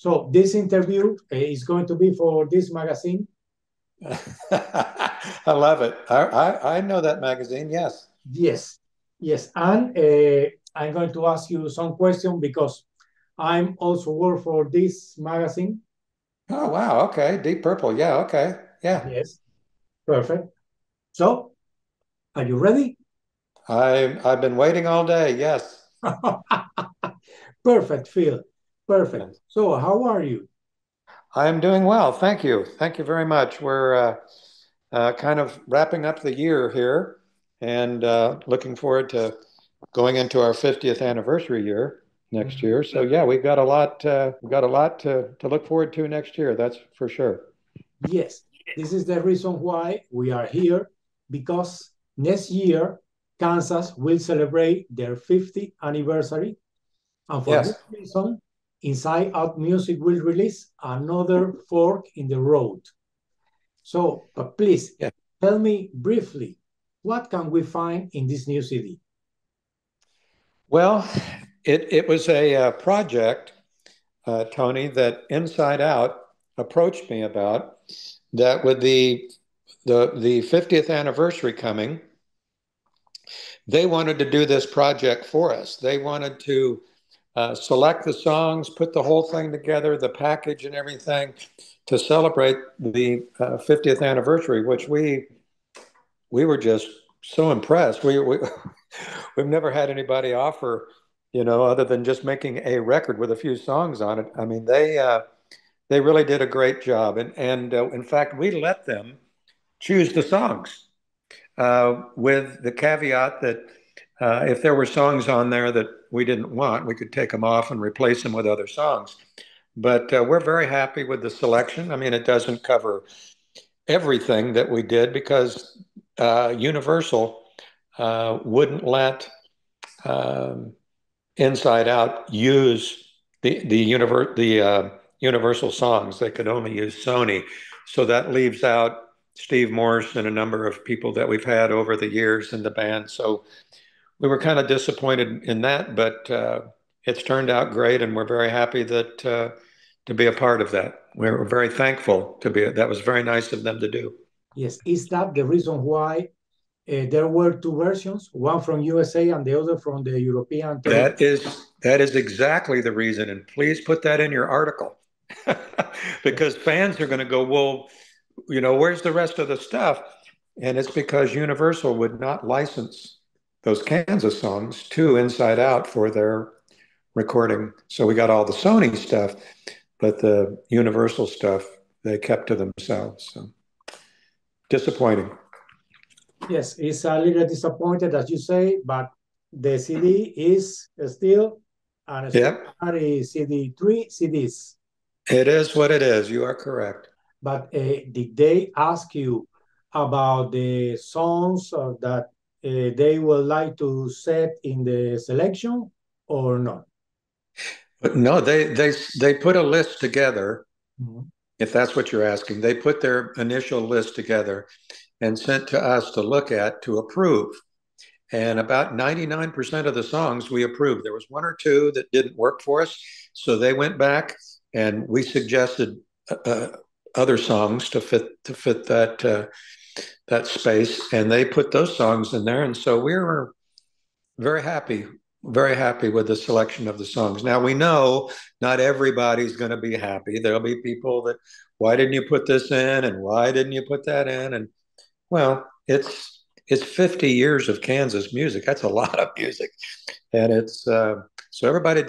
So this interview is going to be for this magazine. I love it. I know that magazine. Yes. Yes, yes. And I'm going to ask you some questions because I'm also work for this magazine. Oh, wow. Okay. Deep Purple. Yeah. Okay. Yeah. Yes, perfect. So, are you ready? I've been waiting all day. Yes. Perfect, Phil. Perfect. Yes. So, how are you? I'm doing well. Thank you. Thank you very much. We're kind of wrapping up the year here and looking forward to going into our 50th anniversary year next year. So yeah, we've got a lot to look forward to next year. That's for sure. Yes, this is the reason why we are here because next year Kansas will celebrate their 50th anniversary. And for this Yes. reason, Inside Out Music will release another fork in the road. So, but please Yeah. tell me briefly, what can we find in this new CD? Well, it was a project, Tony, that Inside Out approached me about. That with the 50th anniversary coming, they wanted to do this project for us. They wanted to select the songs, put the whole thing together, the package and everything to celebrate the 50th anniversary, which we were just so impressed. We've never had anybody offer, other than just making a record with a few songs on it. I mean, they really did a great job, and in fact, we let them choose the songs with the caveat that if there were songs on there that we didn't want, we could take them off and replace them with other songs. But we're very happy with the selection. I mean, it doesn't cover everything that we did because Universal wouldn't let um, Inside Out use the Universal songs. They could only use Sony, so that leaves out Steve Morse and a number of people that we've had over the years in the band. So we were kind of disappointed in that, but it's turned out great, and we're very happy that to be a part of that. We're very thankful to be. That was very nice of them to do. Yes, is that the reason why there were two versions, one from USA and the other from the European territory? That is exactly the reason, and please put that in your article, because fans are going to go, well, where's the rest of the stuff? And it's because Universal would not license those Kansas songs to Inside Out for their recording. So we got all the Sony stuff, but the Universal stuff they kept to themselves. So disappointing. Yes, it's a little disappointed, as you say, but the CD is still an Yep, extraordinary CD, three CDs. it is what it is. You are correct. But did they ask you about the songs that they would like to set in the selection or not? But no, they put a list together. Mhm. If that's what you're asking, they put their initial list together and sent to us to look at to approve. And about 99% of the songs we approved. There was one or two that didn't work for us. So they went back and we suggested other songs to fit that space. And they put those songs in there. And so we were very happy, very happy with the selection of the songs. Now we know not everybody's going to be happy. There'll be people that, why didn't you put this in? And why didn't you put that in? And well, it's 50 years of Kansas music. That's a lot of music, and it's so everybody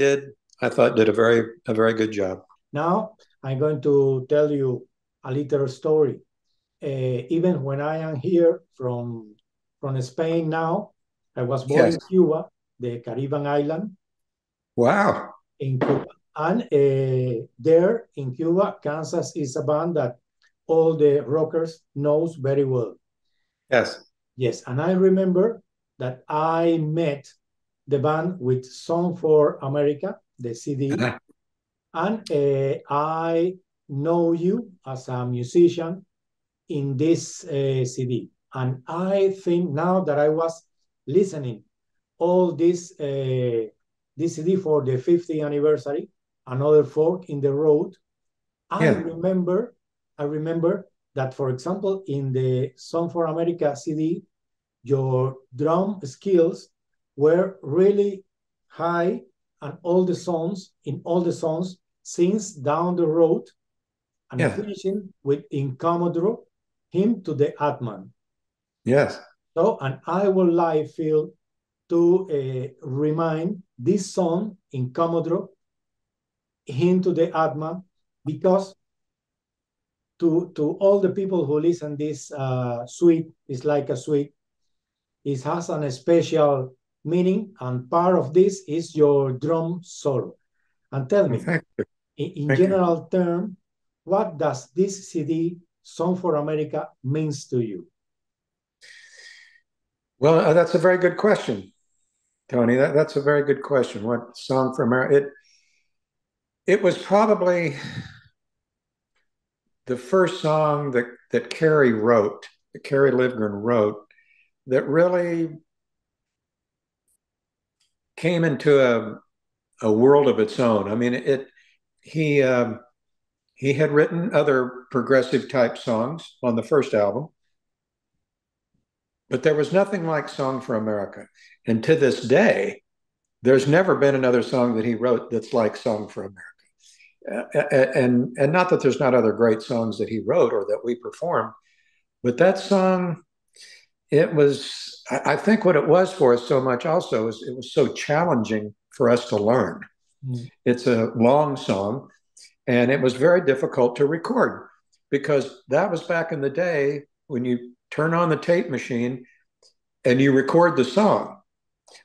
I thought did a very good job. Now I'm going to tell you a little story. Even when I am here from Spain now, I was born Yes. in Cuba, the Caribbean island Wow. in Cuba. And there in Cuba, Kansas is a band that all the rockers knows very well. Yes. Yes, and I remember that I met the band with Song for America, the CD, and I know you as a musician in this CD. And I think now that I was listening all this CD for the 50th anniversary, another fork in the road. I Yeah. remember that, for example, in the Song for America CD, your drum skills were really high, and all the songs since down the road and Yeah. finishing with in Commodore, him to the Atman. Yes. So, and I would like Phil to remind this song in Commodore, him to the Atman, because to all the people who listen this suite, is like a suite, it has a special meaning, and part of this is your drum solo. And tell Well, me, thank you. in Thank you. general term, what does this CD, Song for America, means to you? Well, that's a very good question, Tony. That's a very good question. What song from America? It was probably the first song that Carrie wrote, that Carrie Livgren wrote, that really came into a world of its own. I mean, he had written other progressive type songs on the first album, but there was nothing like Song for America. And to this day, there's never been another song that he wrote that's like Song for America. And not that there's not other great songs that he wrote or that we performed, but that song, it was, I think what it was for us so much also is it was so challenging for us to learn. Mm. It's a long song, and it was very difficult to record because that was back in the day when you turn on the tape machine and you record the song.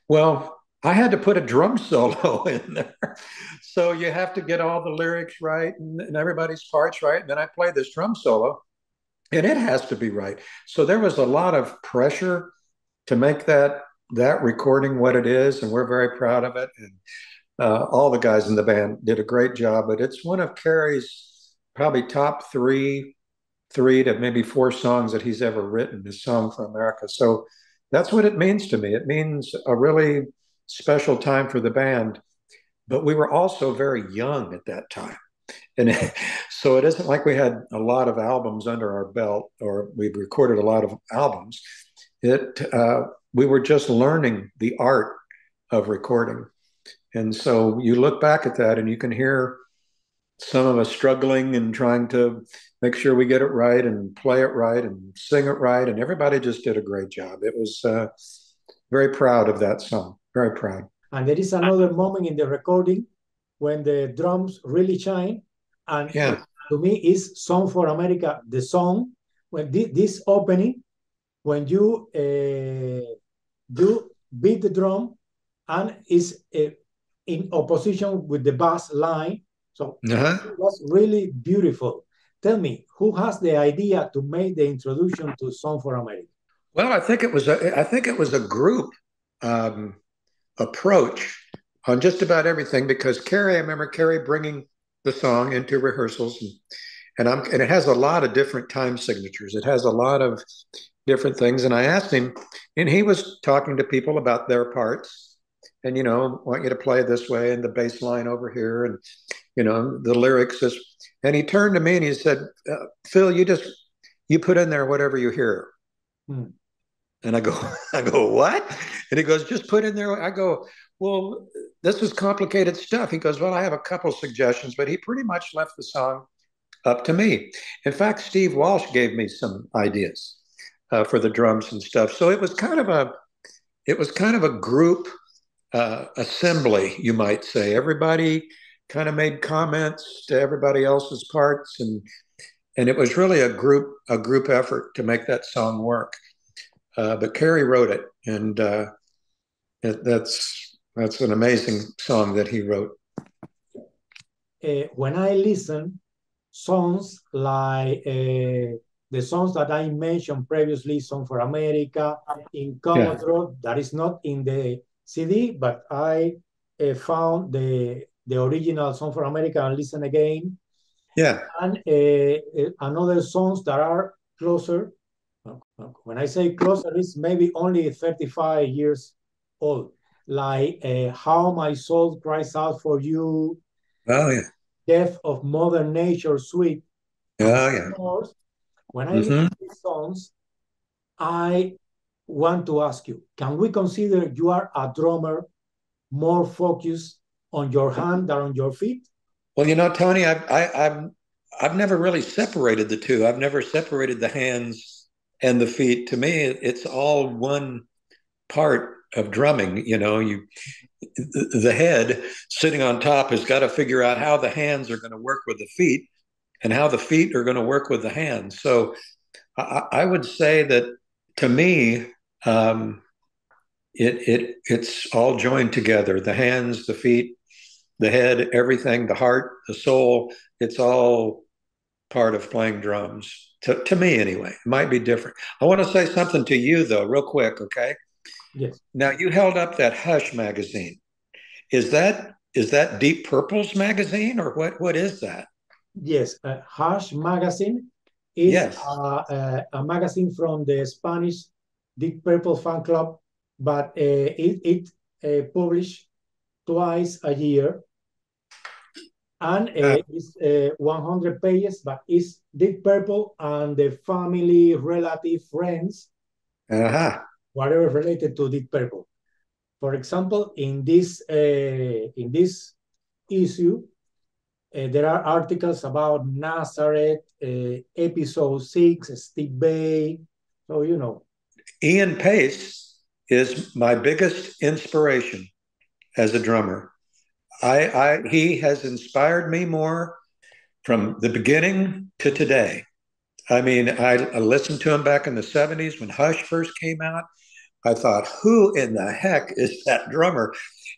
Well, I had to put a drum solo in there. So you have to get all the lyrics right and everybody's parts right. And then I play this drum solo and it has to be right. So there was a lot of pressure to make that recording what it is, and we're very proud of it. And all the guys in the band did a great job. But it's one of Carrie's probably top three to maybe four songs that he's ever written, is Song for America. So that's what it means to me. It means a really special time for the band. But we were also very young at that time. And so it isn't like we had a lot of albums under our belt or we've recorded a lot of albums. We were just learning the art of recording. And so you look back at that and you can hear some of us struggling and trying to make sure we get it right and play it right and sing it right. And everybody just did a great job. It was very proud of that song, very proud. And there is another moment in the recording when the drums really shine. And Yeah. to me, is Song for America, the song, when this opening, when you beat the drum and is in opposition with the bass line. So Uh-huh. it was really beautiful. Tell me, who has the idea to make the introduction to Song for America? Well, I think it was a group um, approach on just about everything because I remember Carrie bringing the song into rehearsals and it has a lot of different time signatures. It has a lot of different things. And I asked him, and he was talking to people about their parts and, want you to play this way and the bass line over here and, the lyrics. And he turned to me and he said, Phil, you put in there whatever you hear. Hmm. And I go, what? And he goes, just put in there. I go, well, this is complicated stuff. He goes, well, I have a couple suggestions, but he pretty much left the song up to me. In fact, Steve Walsh gave me some ideas for the drums and stuff. So it was kind of a group assembly, you might say. Everybody kind of made comments to everybody else's parts, and it was really a group effort to make that song work. But Carrie wrote it, and that's an amazing song that he wrote. When I listen songs like the songs that I mentioned previously, Song for America, in Commodore, that is not in the CD, but I found the original Song for America and listen again. Yeah. And another songs that are closer. When I say closer, it's maybe only 35 years old, like How My Soul Cries Out for You, Oh yeah. Death of Mother Nature Suite, and Oh yeah. Morse. When I listen Mm-hmm. to these songs, I want to ask you, can we consider you are a drummer more focused on your hand than on your feet? Well, Tony, I've never really separated the two. I've never separated the hands and the feet. To me, it's all one part of drumming. The head sitting on top has got to figure out how the hands are going to work with the feet and how the feet are going to work with the hands. So I would say that to me, um, it's all joined together. The hands, the feet, the head, everything, the heart, the soul. It's all part of playing drums. To me, anyway, it might be different. I want to say something to you though, real quick, okay? Yes. Now you held up that Hush magazine. Is that Deep Purple's magazine or what is that? Yes, Hash magazine is Yes. a magazine from the Spanish Deep Purple fan club, but it published twice a year, and Uh, it's 100 pages, but it's Deep Purple and the family, relative, friends, uh-huh. whatever related to Deep Purple. For example, in this issue, there are articles about Nazareth, episode 6, Steve Bay. So, Ian Pace is my biggest inspiration as a drummer. He has inspired me more from the beginning to today. I mean, I listened to him back in the 70s when Hush first came out. I thought, who in the heck is that drummer?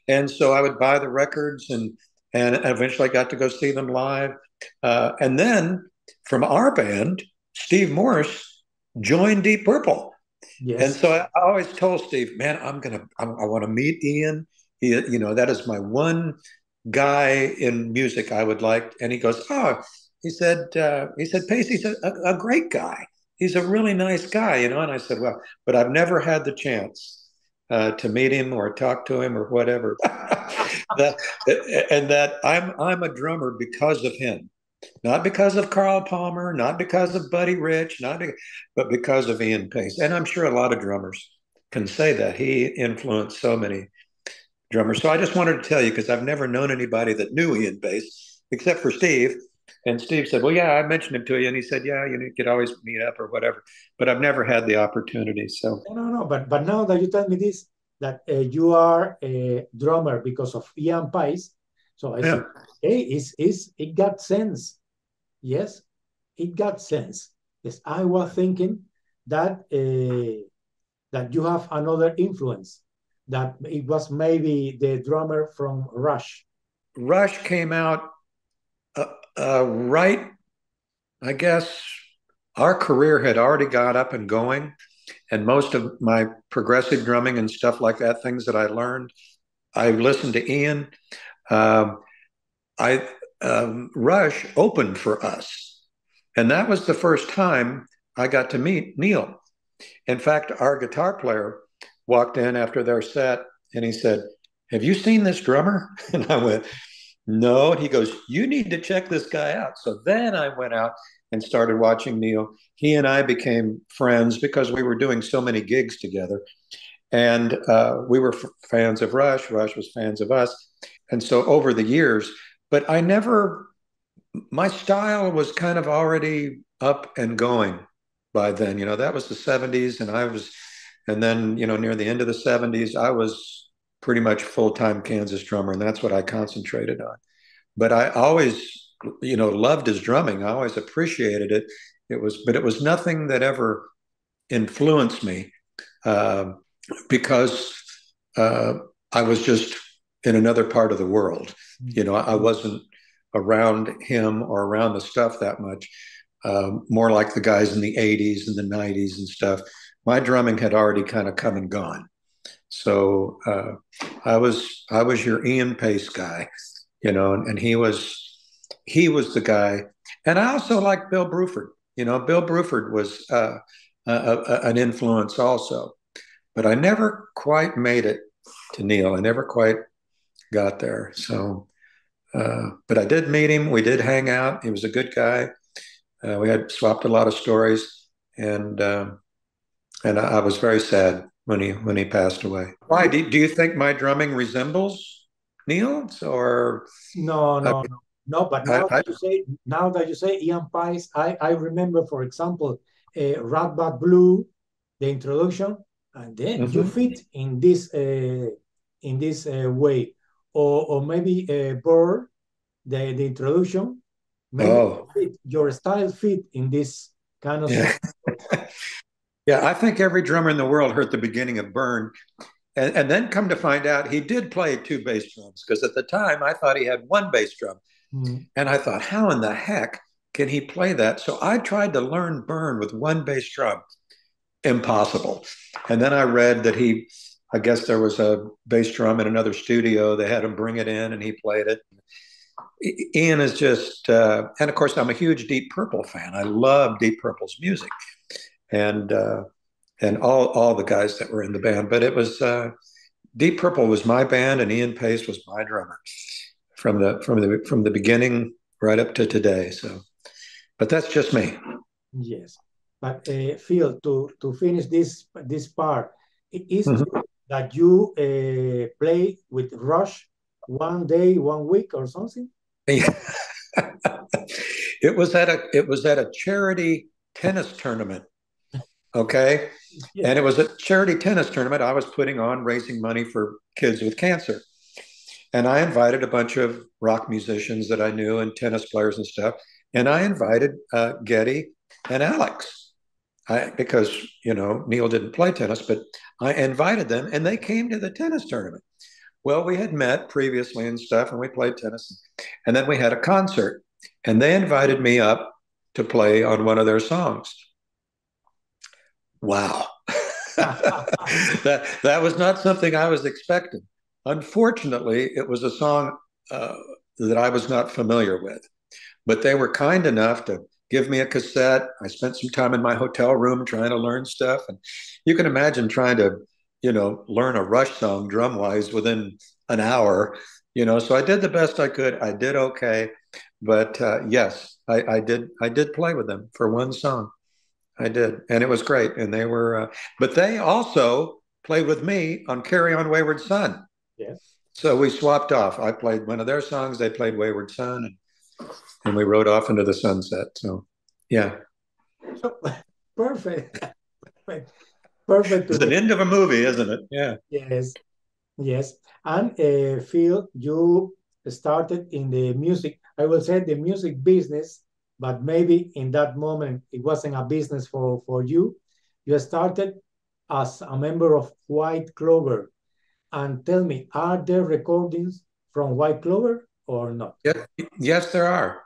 And so I would buy the records and eventually I got to go see them live. And then from our band, Steve Morse joined Deep Purple. And yes, so I always told Steve, man, I want to meet Ian. That is my one guy in music I would like. And he goes, oh, he said, Pacey's a great guy. He's a really nice guy, And I said, well, but I've never had the chance to meet him or talk to him or whatever. that and that I'm a drummer because of him. Not because of Carl Palmer, not because of Buddy Rich, but because of Ian Pace. And I'm sure a lot of drummers can say that. He influenced so many drummers. So I just wanted to tell you, because I've never known anybody that knew Ian Pace except for Steve. And Steve said, well, yeah, I mentioned him to you. And he said, yeah, you could always meet up or whatever. But I've never had the opportunity. So, no. But now that you tell me this, that you are a drummer because of Ian Paice, so I yeah. say, hey, it got sense. Yes, it got sense. Yes, I was thinking that you have another influence, that it was maybe the drummer from Rush. Rush came out right, I guess. Our career had already got up and going. And most of my progressive drumming and stuff like that, things that I learned, I listened to Ian. Um, I Rush opened for us, and that was the first time I got to meet Neil. In fact, our guitar player walked in after their set, and he said, "Have you seen this drummer?" And I went, "No." And he goes, "You need to check this guy out." So then I went out and started watching Neil. He and I became friends because we were doing so many gigs together. And we were fans of Rush. Rush was fans of us. And so over the years, but my style was kind of already up and going by then. That was the 70s. And then, near the end of the 70s, I was pretty much full time Kansas drummer. And that's what I concentrated on. But I always, loved his drumming. I always appreciated it. But it was nothing that ever influenced me. Um, because uh, I was just in another part of the world. I wasn't around him or around the stuff that much. More like the guys in the 80s and the 90s and stuff. My drumming had already kind of come and gone. So I was your Ian Pace guy, and he was the guy. And I also like Bill Bruford. Bill Bruford was an influence also, but I never quite made it to Neil. I never quite got there. So But I did meet him. We did hang out. He was a good guy. We had swapped a lot of stories, and I was very sad when he passed away. Why do you think my drumming resembles Neil's, or No, I, no, no, no. But I now that you say Ian Paice, I remember, for example, Rat Bat Blue, the introduction, and then you mhm. fit in this way, or maybe Bird, the introduction, maybe Oh, fit, your style fit in this kind of yeah. song. Yeah, I think every drummer in the world heard the beginning of Burn, and then come to find out he did play two bass drums, because at the time I thought he had one bass drum. Mm. And I thought, how in the heck can he play that? So I tried to learn Burn with one bass drum. Impossible. And then I read that I guess there was a bass drum in another studio. They had him bring it in and he played it. Ian is just, and of course, I'm a huge Deep Purple fan. I love Deep Purple's music, and all the guys that were in the band. But it was Deep Purple was my band, and Ian Pace was my drummer from the beginning right up to today. So, but that's just me. Yes, but Phil, to finish this part, it is Mhm. true that you play with Rush one day, one week, or something. It was at a charity tennis tournament. Okay. Yeah. And it was a charity tennis tournament I was putting on, raising money for kids with cancer. And I invited a bunch of rock musicians that I knew and tennis players and stuff. And I invited Getty and Alex, because, Neil didn't play tennis, but I invited them and they came to the tennis tournament. Well, we had met previously and stuff, and we played tennis. And then we had a concert, and they invited me up to play on one of their songs. Wow. That was not something I was expecting. Unfortunately, it was a song uh, that I was not familiar with, but they were kind enough to give me a cassette. I spent some time in my hotel room trying to learn stuff, and you can imagine trying to, learn a Rush song drum wise within an hour. So I did the best I could. I did okay, but yes, I did play with them for one song. I did, and it was great. And they were, but they also played with me on "Carry On, Wayward Son." Yeah. So we swapped off. I played one of their songs, they played "Wayward Son," and we rode off into the sunset. So, yeah, So, perfect, perfect, perfect to it's an hear. end of a movie, isn't it? Yeah. Yes, yes. And Phil, you started in the music, I will say the music business, but maybe in that moment it wasn't a business for you. You started as a member of White Clover. And tell me, are there recordings from White Clover or not? Yeah. Yes, there are.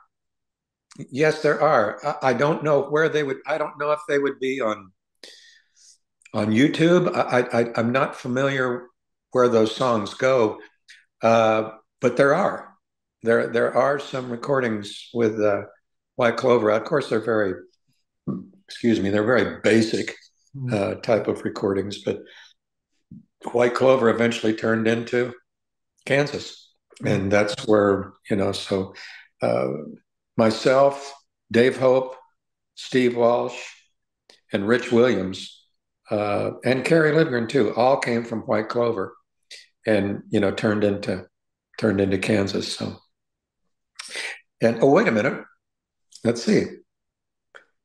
Yes, there are. I don't know where they would. I don't know if they would be on YouTube. I'm not familiar where those songs go, but there are. There are some recordings with White Clover. Of course, they're very, excuse me, they're very basic Mm. type of recordings. But White Clover eventually turned into Kansas, Mm. and that's where So uh, myself, Dave Hope, Steve Walsh, and Rich Williams, and Kerry Livgren too, all came from White Clover, and turned into Kansas. So, and oh, wait a minute, let's see.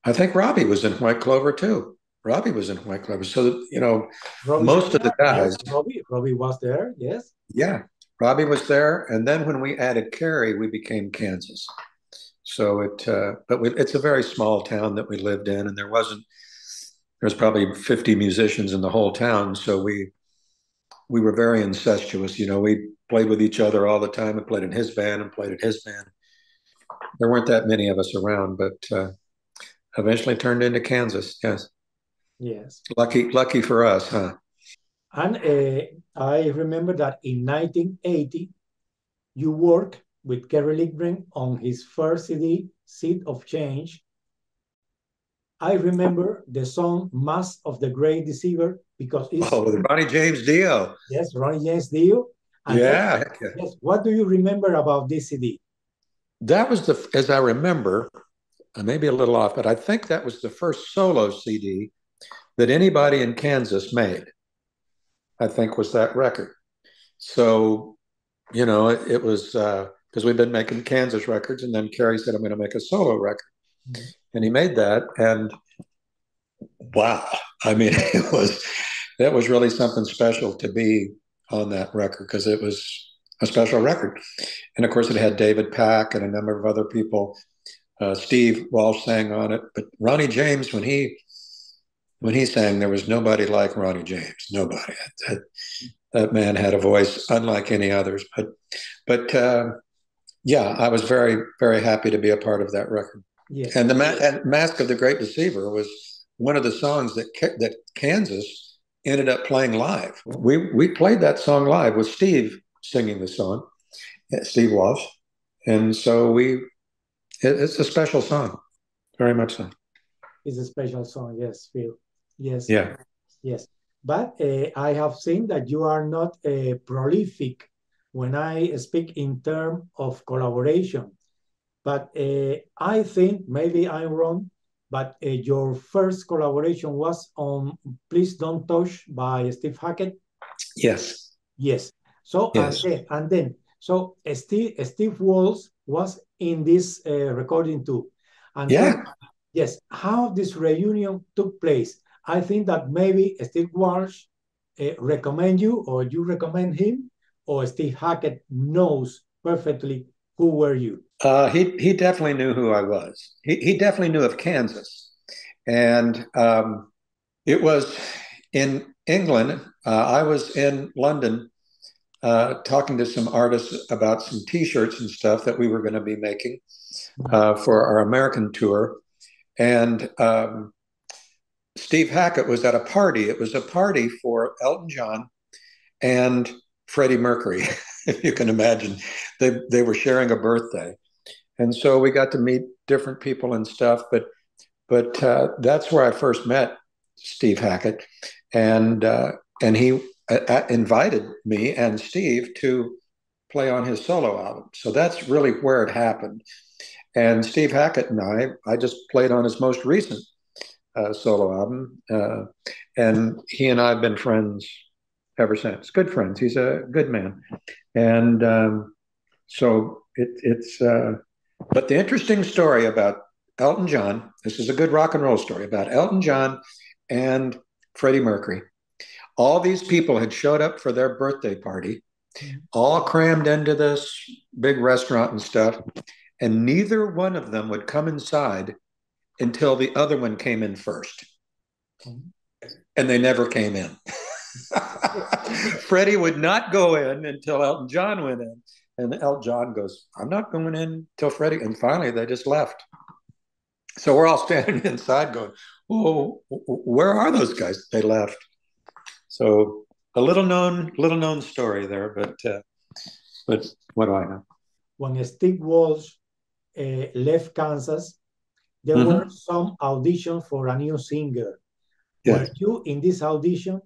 I think Robbie was in White Clover too. Robbie was in White Clover. So, Robbie was most of the there. Yes, guys, Robbie was there. Yes. yeah, Robbie was there. And then when we added Kerry, we became Kansas. So it's a very small town that we lived in, and there's probably 50 musicians in the whole town. So we were very incestuous. We played with each other all the time and played in his band and played in his band. There weren't that many of us around, but eventually turned into Kansas. Yes. Yes. Lucky for us, huh? And I remember that in 1980, you worked with Kerry Livgren on his first CD, Seed of Change. I remember the song Mass of the Great Deceiver because it's, Oh, with Ronnie James Dio. yes, Ronnie James Dio. And Yeah. yes, what do you remember about this CD? That was as I remember, I may be a little off, but I think that was the first solo CD that anybody in Kansas made, I think was that record. So, it was because we've been making Kansas records, and then Kerry said, I'm going to make a solo record. Mm-hmm. And he made that. And wow, I mean, that was really something special to be on that record because it was a special record. And of course, it had David Pack and a number of other people. Steve Walsh sang on it, but Ronnie James, when he sang, there was nobody like Ronnie James. Nobody. That man had a voice unlike any others. But yeah, I was very, very happy to be a part of that record. Yes. And and Mask of the Great Deceiver was one of the songs that Kansas ended up playing live. We played that song live with Steve singing the song, Steve Walsh, and so it's a special song, very much so. It's a special song, yes, Phil. Yes, Yeah. yes. But I have seen that you are not prolific when I speak in terms of collaboration. But I think maybe I'm wrong, but your first collaboration was on Please Don't Touch by Steve Hackett. Yes. Yes. So Yes. So Steve Walsh was in this recording too. And Yeah. yes, how this reunion took place. I think that maybe Steve Walsh recommend you, or you recommend him, or Steve Hackett knows perfectly who were you. He definitely knew who I was. He definitely knew of Kansas, and it was in England. I was in London talking to some artists about some T-shirts and stuff that we were going to be making for our American tour, and Steve Hackett was at a party. It was a party for Elton John and Freddie Mercury, if you can imagine. They were sharing a birthday. And so we got to meet different people and stuff, but that's where I first met Steve Hackett, and he invited me and Steve to play on his solo album. So that's really where it happened. And Steve Hackett and I just played on his most recent solo album, and he and I have been friends ever since. Good friends. He's a good man, and so it's. But the interesting story about Elton John, this is a good rock and roll story about Elton John and Freddie Mercury. All these people had showed up for their birthday party, all crammed into this big restaurant and stuff, and neither one of them would come inside until the other one came in first. And they never came in. Freddie would not go in until Elton John went in. And Elton John goes, I'm not going in till Freddie. And finally, they just left. So we're all standing inside going, oh, where are those guys? They left. So a little known story there, but what do I know? When Steve Walsh left Kansas, there were some auditions for a new singer. Yes. Were you in this audition?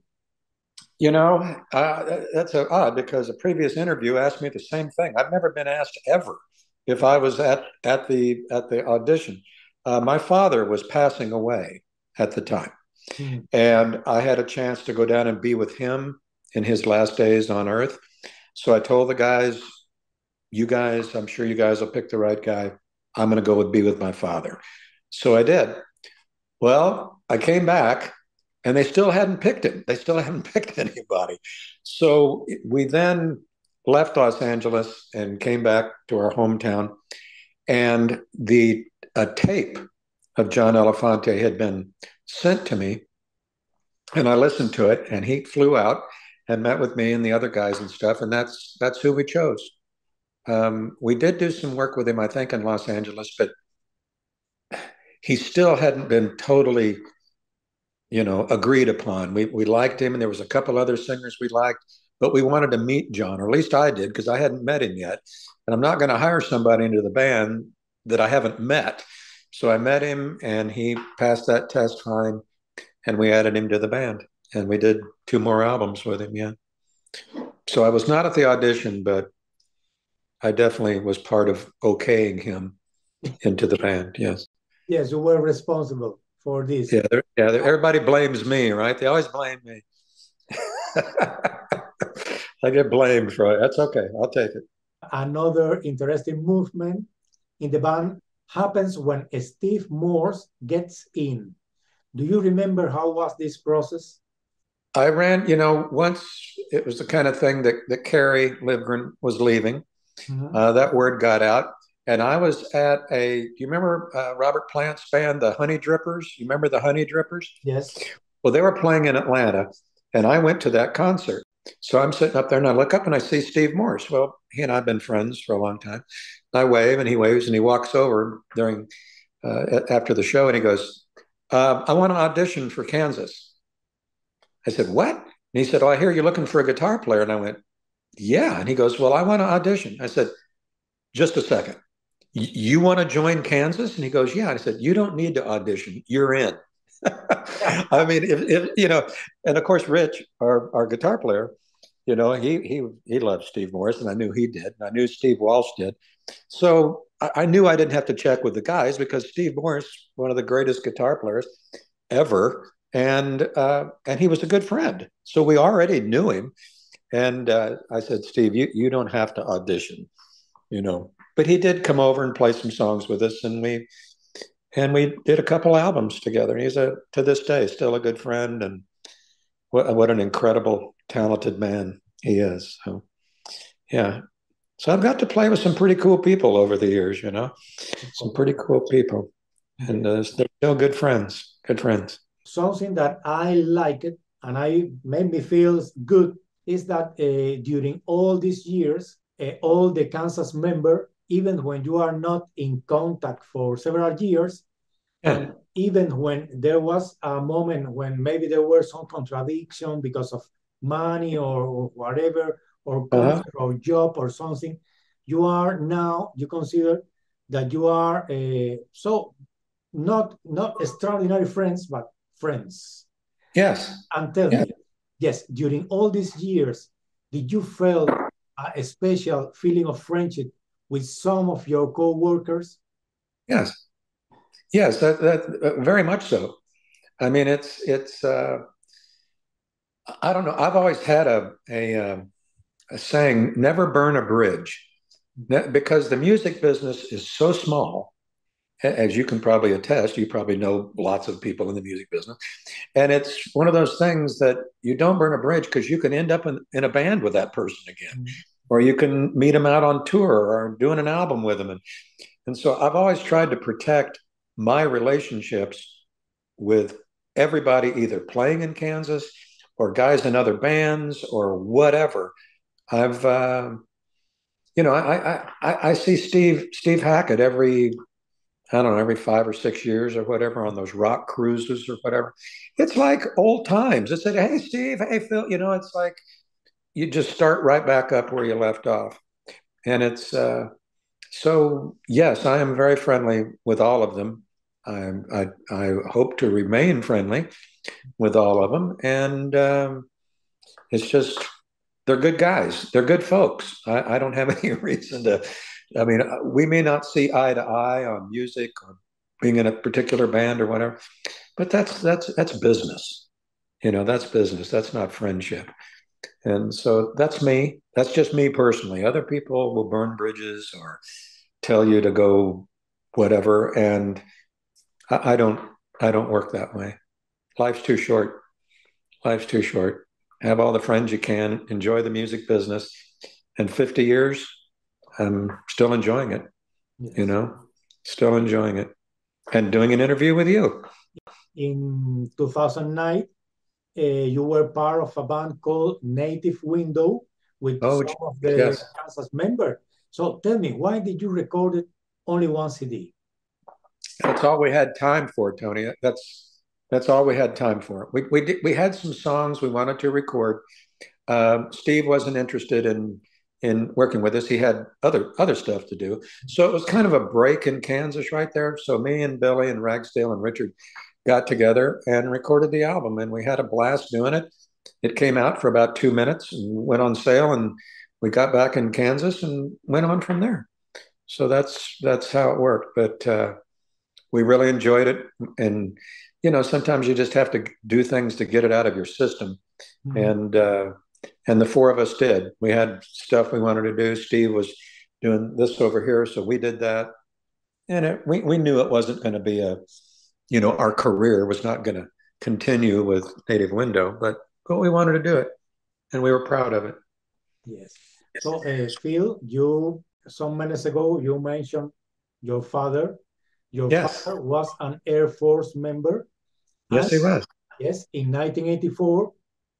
That's odd because a previous interview asked me the same thing. I've never been asked ever if I was at the audition. My father was passing away at the time, and I had a chance to go down and be with him in his last days on Earth. So I told the guys, "You guys, I'm sure you guys will pick the right guy. I'm going to go be with my father." So I did. Well, I came back. And they still hadn't picked him. They still hadn't picked anybody. So we then left Los Angeles and came back to our hometown. And a tape of John Elefante had been sent to me. And I listened to it. And he flew out and met with me and the other guys and stuff. And that's who we chose. We did do some work with him, I think, in Los Angeles, but he still hadn't been totally agreed upon. We liked him, and there was a couple other singers we liked, but we wanted to meet John, or at least I did, because I hadn't met him yet. And I'm not going to hire somebody into the band that I haven't met. So I met him, and he passed that test fine, and we added him to the band. And we did 2 more albums with him, yeah. So I was not at the audition, but I definitely was part of okaying him into the band. Yes. Yes, you were responsible for this. Everybody blames me, right? They always blame me. I get blamed for it. That's okay. I'll take it. Another interesting movement in the band happens when Steve Morse gets in. Do you remember how was this process? I ran, once it was the kind of thing that Carrie Livgren was leaving. That word got out. And I was at do you remember Robert Plant's band, the Honey Drippers? You remember the Honey Drippers? Yes. Well, they were playing in Atlanta, and I went to that concert. So I'm sitting up there, and I look up and I see Steve Morse. Well, he and I have been friends for a long time. I wave, and he waves, and he walks over after the show, and he goes, I want to audition for Kansas. I said, what? And he said, oh, I hear you're looking for a guitar player. And I went, yeah. And he goes, well, I want to audition. I said, just a second. You want to join Kansas? And he goes, yeah. I said, you don't need to audition. You're in. I mean, and of course, Rich, our guitar player, he loved Steve Morse, and I knew he did. And I knew Steve Walsh did. So I knew I didn't have to check with the guys because Steve Morse, one of the greatest guitar players ever, and he was a good friend. So we already knew him. And I said, Steve, you don't have to audition, But he did come over and play some songs with us, and we did a couple albums together. He's to this day still a good friend, and what an incredible, talented man he is. So, yeah. So I've got to play with some pretty cool people over the years, some pretty cool people, and they're still good friends. Good friends. Something that I like it and I made me feel good is that during all these years, all the Kansas member, even when you are not in contact for several years, and even when there was a moment when maybe there were some contradiction because of money or whatever, or culture or job or something, you consider that you are so not extraordinary friends, but friends. Yes. And tell me, yes, during all these years, did you feel a special feeling of friendship with some of your co-workers? Yes. Yes, that very much so. I mean, it's I don't know. I've always had a saying, never burn a bridge, because the music business is so small, as you can probably attest. You probably know lots of people in the music business. And it's one of those things that you don't burn a bridge because you can end up in a band with that person again, or you can meet them out on tour or doing an album with them. And so I've always tried to protect my relationships with everybody, either playing in Kansas or guys in other bands or whatever. I've, I see Steve Hackett every 5 or 6 years or whatever on those rock cruises or whatever. It's like old times. It's like, hey, Steve, hey, Phil, it's like you just start right back up where you left off. And it's, so yes, I am very friendly with all of them. I hope to remain friendly with all of them, and it's just they're good guys. They're good folks. I don't have any reason to. I mean, we may not see eye to eye on music or being in a particular band or whatever, but that's business. That's business. That's not friendship. And so that's me. That's just me personally. Other people will burn bridges or tell you to go whatever, and I don't work that way. Life's too short. Life's too short. Have all the friends you can, enjoy the music business. And 50 years, I'm still enjoying it, still enjoying it, and doing an interview with you. In 2009, you were part of a band called Native Window with some of the Kansas members. So tell me, why did you record it only one CD? That's all we had time for, Tony. That's all we had time for. We had some songs we wanted to record. Steve wasn't interested in working with us. He had other stuff to do. So it was kind of a break in Kansas right there. So me and Billy and Ragsdale and Richard got together and recorded the album, and we had a blast doing it. It came out for about 2 minutes and went on sale, and we got back in Kansas and went on from there. So that's how it worked. But we really enjoyed it, and sometimes you just have to do things to get it out of your system, and the four of us did. We had stuff we wanted to do. Steve was doing this over here, so we did that, and we knew it wasn't going to be our career was not going to continue with Native Window, but we wanted to do it, and we were proud of it. Yes. So, Phil, some minutes ago, you mentioned your father. Your Yes. father was an Air Force member. Yes, he was. Yes, in 1984,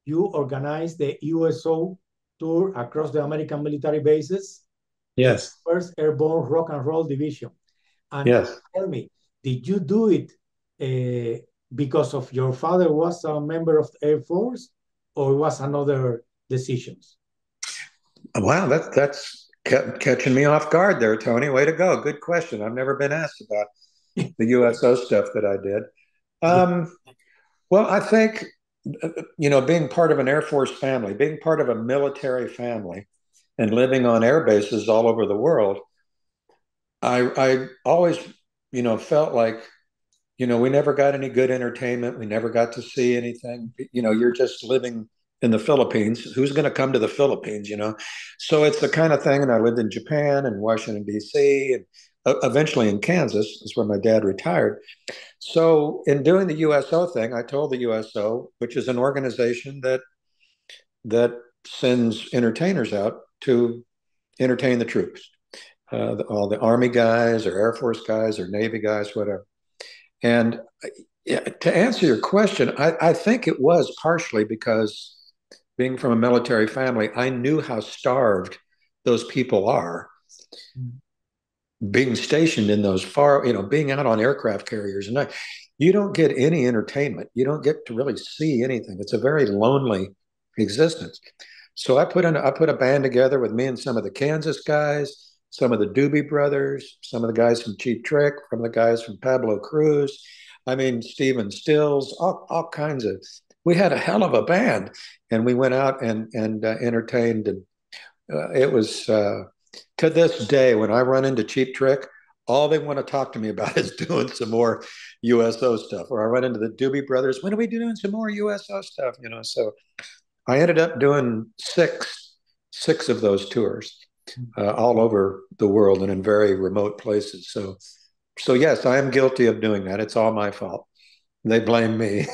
you organized the USO tour across the American military bases. Yes. First Airborne Rock and Roll Division. And yes. Tell me, did you do it because of your father was a member of the Air Force, or it was another decisions? Wow, that's catching me off guard there, Tony. Way to go. Good question. I've never been asked about the USO stuff that I did. Well, I think, being part of an Air Force family, being part of a military family, and living on air bases all over the world, I always, felt like, we never got any good entertainment. We never got to see anything. You're just living in the Philippines. Who's going to come to the Philippines, So it's the kind of thing, and I lived in Japan and Washington, D.C., and eventually in Kansas is where my dad retired. So in doing the USO thing, I told the USO, which is an organization that sends entertainers out to entertain the troops, all the Army guys or Air Force guys or Navy guys, whatever. And to answer your question, I think it was partially because being from a military family, I knew how starved those people are. Being stationed in those being out on aircraft carriers, and you don't get any entertainment. You don't get to really see anything. It's a very lonely existence. So I put a band together with me and some of the Kansas guys, some of the Doobie Brothers, some of the guys from Cheap Trick, some of the guys from Pablo Cruz. I mean, Stephen Stills, all kinds of. We had a hell of a band, and we went out and entertained. And it was to this day, when I run into Cheap Trick, all they want to talk to me about is doing some more USO stuff. Or I run into the Doobie Brothers, when are we doing some more USO stuff? So I ended up doing six of those tours all over the world and in very remote places. So yes, I am guilty of doing that. It's all my fault. They blame me.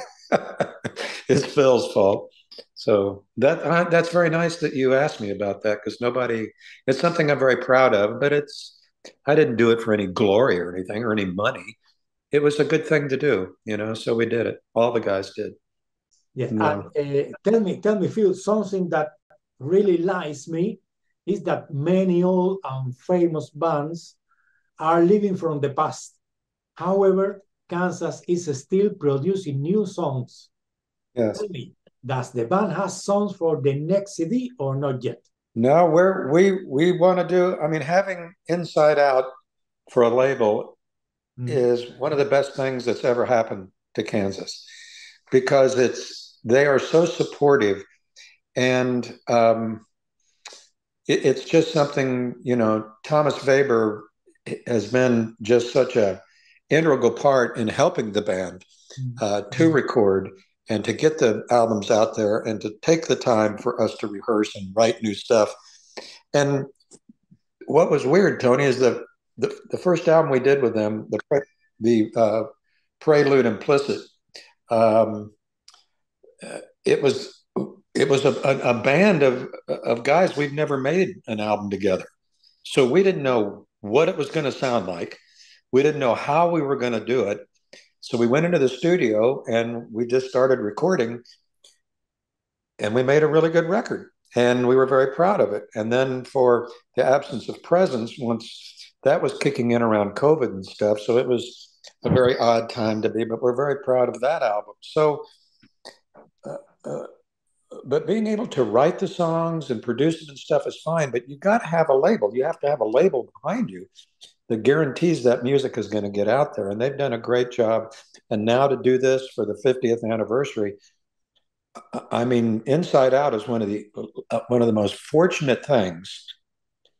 It's Phil's fault. So that's very nice that you asked me about that, because it's something I'm very proud of, but I didn't do it for any glory or anything or any money. It was a good thing to do, so we did it. All the guys did. Yes. No. And tell me, Phil, something that really lies me is that many old and famous bands are living from the past. However, Kansas is still producing new songs. Yes. Tell me, does the band have songs for the next CD or not yet? No, we want to do. I mean, having Inside Out for a label is one of the best things that's ever happened to Kansas, because they are so supportive, and it's just something. Thomas Weber has been just such a integral part in helping the band to record and to get the albums out there and to take the time for us to rehearse and write new stuff. And what was weird, Tony, is that the first album we did with them, the Prelude Implicit, it was a band of guys. We've never made an album together, so we didn't know what it was going to sound like. We didn't know how we were going to do it. So we went into the studio and we just started recording, and we made a really good record, and we were very proud of it. And then for The Absence of Presence, once that was kicking in around COVID and stuff, so it was a very odd time to be, but we're very proud of that album. So, but being able to write the songs and produce them and stuff is fine, but you got to have a label. You have to have a label behind you that guarantees that music is going to get out there. And they've done a great job. And now to do this for the 50th anniversary, I mean, Inside Out is one of the most fortunate things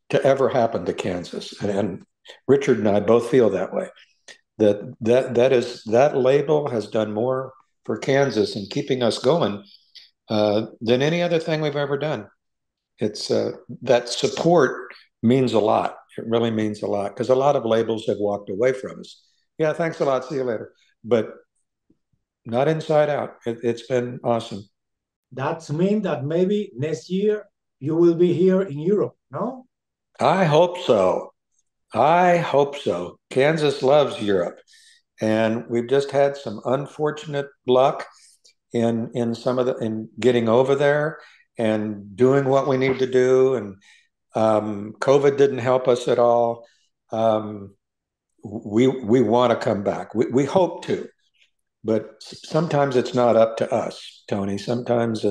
to ever happen to Kansas, and Richard and I both feel that way. That label has done more for Kansas and keeping us going than any other thing we've ever done. It's that support means a lot. It really means a lot because a lot of labels have walked away from us. Yeah, thanks a lot. See you later. But not Inside Out. It's been awesome. That means that maybe next year you will be here in Europe, no? I hope so. I hope so. Kansas loves Europe, and we've just had some unfortunate luck in some of the in getting over there and doing what we need to do. And COVID didn't help us at all. Um, we want to come back. We hope to, but sometimes it's not up to us, Tony. Sometimes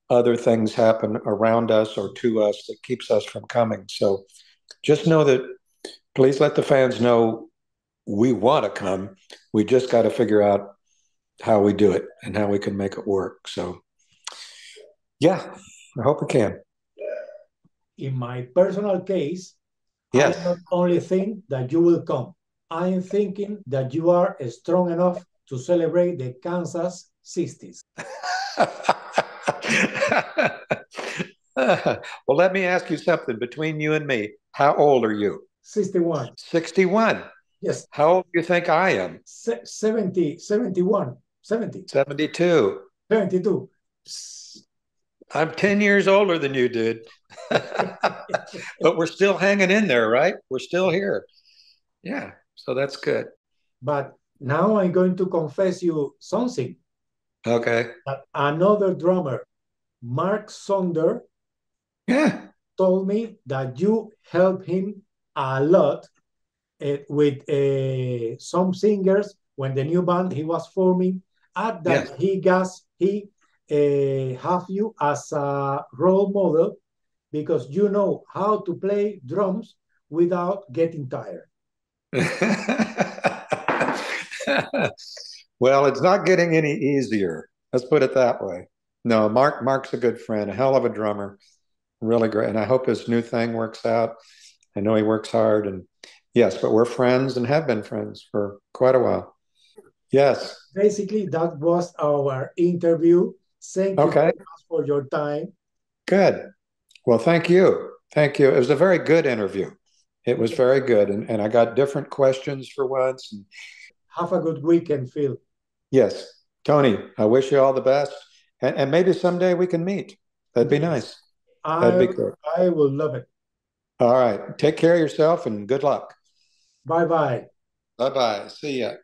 other things happen around us or to us that keeps us from coming. So just know that. Please let the fans know we want to come. We just got to figure out how we do it and how we can make it work. So, yeah, I hope we can. In my personal case, I Yes. not only think that you will come, I am thinking that you are strong enough to celebrate the Kansas 60s. Well, let me ask you something between you and me. How old are you? 61. 61. Yes. How old do you think I am? 70, 71, 70, 72. 72. I'm 10 years older than you, dude. But we're still hanging in there, right? We're still here. Yeah. So that's good. But now I'm going to confess you something. Okay. That another drummer, Mark Sonder, Yeah. told me that you helped him a lot with some singers when the new band he was forming. At that Yes. he have you as a role model because you know how to play drums without getting tired. Well, it's not getting any easier. Let's put it that way. No, Mark's a good friend, a hell of a drummer, really great. And I hope his new thing works out. I know he works hard and yes, but we're friends and have been friends for quite a while. Yes. Basically, that was our interview. Thank you Okay. very much for your time. Good. Well, thank you. Thank you. It was a very good interview. It was very good. And I got different questions for once. And Have a good weekend, Phil. yes, Tony, I wish you all the best. And maybe someday we can meet. That'd be Yes, nice. That'd I be good. I will love it. All right. Take care of yourself and good luck. Bye bye. Bye bye. See ya.